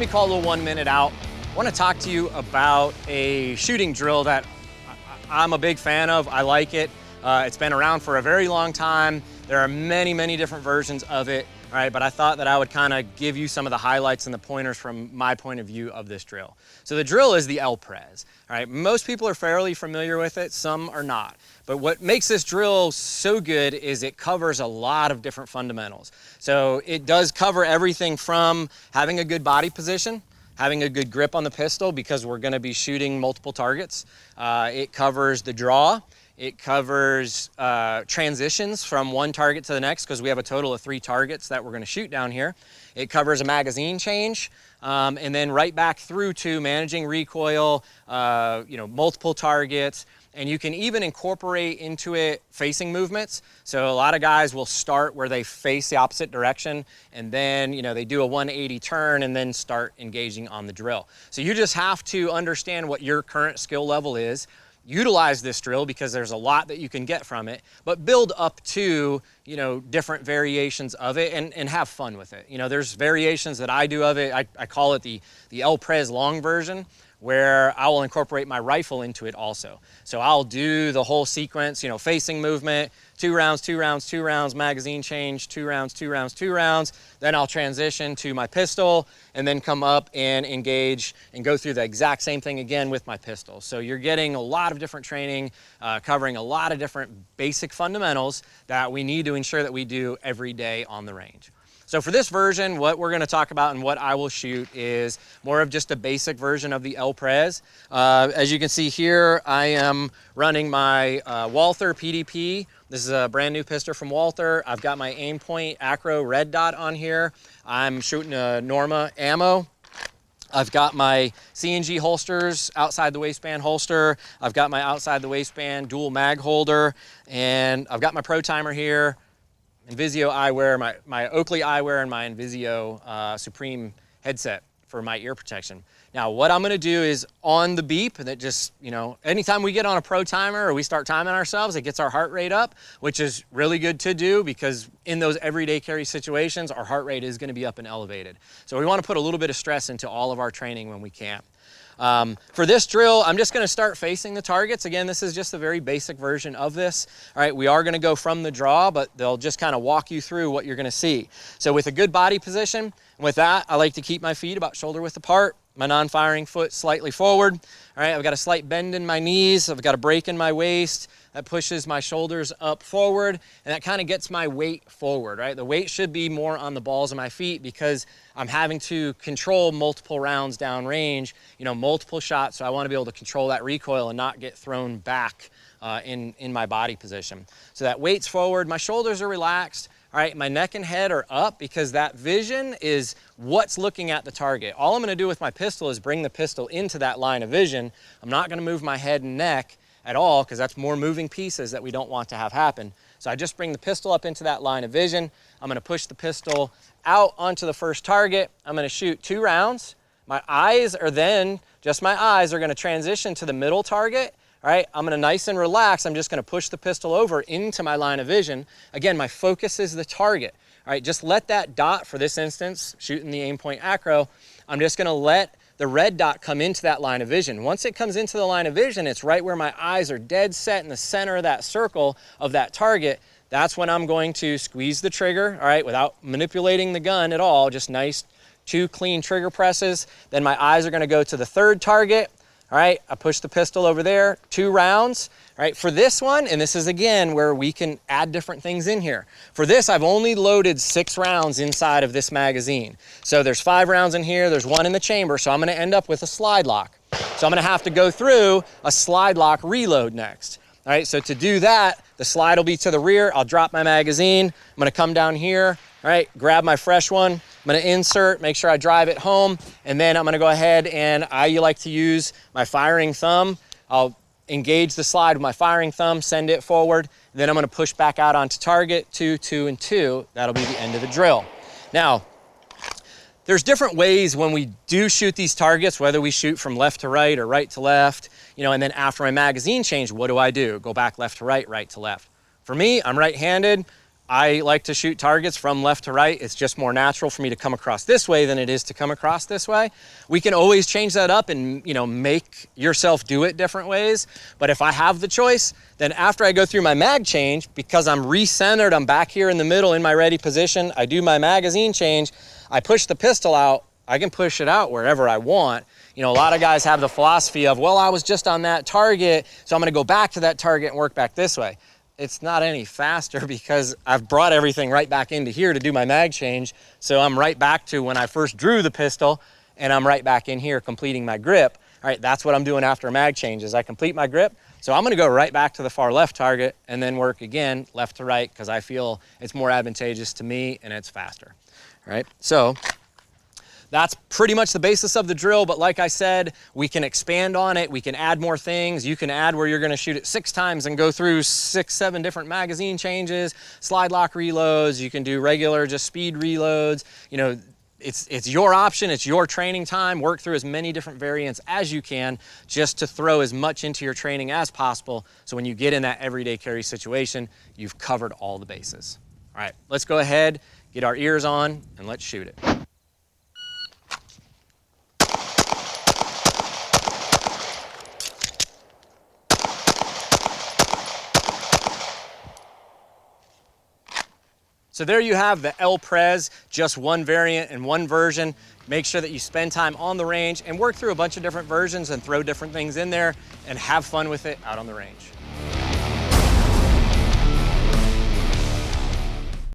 Caldwell 1 Minute Out. I want to talk to you about a shooting drill that I'm a big fan of. I like it. It's been around for a very long time. There are many, many different versions of it. All right, but I thought that I would kind of give you some of the highlights and the pointers from my point of view of this drill. So the drill is the L-Pres. All right, most people are fairly familiar with it, some are not. But what makes this drill so good is it covers a lot of different fundamentals. So it does cover everything from having a good body position, having a good grip on the pistol because we're going to be shooting multiple targets. It covers the draw. It covers transitions from one target to the next because we have a total of 3 targets that we're going to shoot down here. It covers a magazine change, and then right back through to managing recoil, multiple targets, and you can even incorporate into it facing movements. So a lot of guys will start where they face the opposite direction, and then they do a 180 turn and then start engaging on the drill. So you just have to understand what your current skill level is. Utilize this drill because there's a lot that you can get from it, but build up to different variations of it and have fun with it. There's variations that I do of it. I call it the L-Pres long version, where I will incorporate my rifle into it also. So I'll do the whole sequence, facing movement, 2 rounds, 2 rounds, 2 rounds, magazine change, 2 rounds, 2 rounds, 2 rounds. Then I'll transition to my pistol and then come up and engage and go through the exact same thing again with my pistol. So you're getting a lot of different training, covering a lot of different basic fundamentals that we need to ensure that we do every day on the range. So for this version, what we're going to talk about and what I will shoot is more of just a basic version of the L-Pres. As you can see here, I am running my Walther PDP. This is a brand new pistol from Walther. I've got my Aimpoint Acro red dot on here. I'm shooting a Norma ammo. I've got my C&G holsters, outside the waistband holster. I've got my outside the waistband dual mag holder, and I've got my Pro Timer here. Invisio eyewear, my Oakley eyewear, and my Invisio Supreme headset for my ear protection. Now what I'm going to do is on the beep, that just, anytime we get on a Pro Timer or we start timing ourselves, it gets our heart rate up, which is really good to do because in those everyday carry situations, our heart rate is going to be up and elevated. So we want to put a little bit of stress into all of our training when we can. For this drill, I'm just going to start facing the targets. Again, this is just a very basic version of this. All right, we are going to go from the draw, but they'll just kind of walk you through what you're going to see. So with a good body position, with that, I like to keep my feet about shoulder width apart, my non-firing foot slightly forward. All right, I've got a slight bend in my knees. I've got a break in my waist. That pushes my shoulders up forward, and that kind of gets my weight forward, right? The weight should be more on the balls of my feet because I'm having to control multiple rounds downrange, multiple shots, so I want to be able to control that recoil and not get thrown back in my body position. So that weight's forward, my shoulders are relaxed, all right, my neck and head are up because that vision is what's looking at the target. All I'm going to do with my pistol is bring the pistol into that line of vision. I'm not going to move my head and neck at all because that's more moving pieces that we don't want to have happen. So I just bring the pistol up into that line of vision. I'm going to push the pistol out onto the first target. I'm going to shoot 2 rounds. My eyes are then, just my eyes are going to transition to the middle target. All right, I'm going to nice and relax. I'm just going to push the pistol over into my line of vision. Again, my focus is the target. All right, just let that dot, for this instance, shooting the Aimpoint Acro, I'm just going to let the red dot come into that line of vision. Once it comes into the line of vision, it's right where my eyes are dead set in the center of that circle of that target. That's when I'm going to squeeze the trigger, all right, without manipulating the gun at all, just nice 2 clean trigger presses. Then my eyes are going to go to the 3rd target. All right, I push the pistol over there, 2 rounds. All right, for this one, and this is again where we can add different things in here. For this, I've only loaded 6 rounds inside of this magazine. So there's 5 rounds in here, there's 1 in the chamber, so I'm gonna end up with a slide lock. So I'm gonna have to go through a slide lock reload next. All right, so to do that, the slide will be to the rear, I'll drop my magazine, I'm gonna come down here, all right, grab my fresh one, I'm gonna insert, make sure I drive it home, and then I'm gonna go ahead and I like to use my firing thumb. I'll engage the slide with my firing thumb, send it forward, then I'm gonna push back out onto target, 2, 2, and 2. That'll be the end of the drill. Now, there's different ways when we do shoot these targets, whether we shoot from left to right or right to left, and then after my magazine change, what do? Go back left to right, right to left. For me, I'm right-handed. I like to shoot targets from left to right. It's just more natural for me to come across this way than it is to come across this way. We can always change that up and, you know, make yourself do it different ways. But if I have the choice, then after I go through my mag change, because I'm recentered, I'm back here in the middle in my ready position, I do my magazine change, I push the pistol out, I can push it out wherever I want. You know, a lot of guys have the philosophy of, well, I was just on that target, so I'm gonna go back to that target and work back this way. It's not any faster because I've brought everything right back into here to do my mag change. So I'm right back to when I first drew the pistol, and I'm right back in here completing my grip. All right, that's what I'm doing after a mag change is I complete my grip. So I'm gonna go right back to the far left target and then work again left to right because I feel it's more advantageous to me and it's faster. All right, so that's pretty much the basis of the drill, but like I said, we can expand on it, we can add more things. You can add where you're gonna shoot it 6 times and go through 6, 7 different magazine changes, slide lock reloads, you can do regular just speed reloads. You know, it's your option, it's your training time. Work through as many different variants as you can just to throw as much into your training as possible so when you get in that everyday carry situation, you've covered all the bases. All right, let's go ahead, get our ears on, and let's shoot it. So there you have the El Prez, just one variant and one version. Make sure that you spend time on the range and work through a bunch of different versions and throw different things in there and have fun with it out on the range.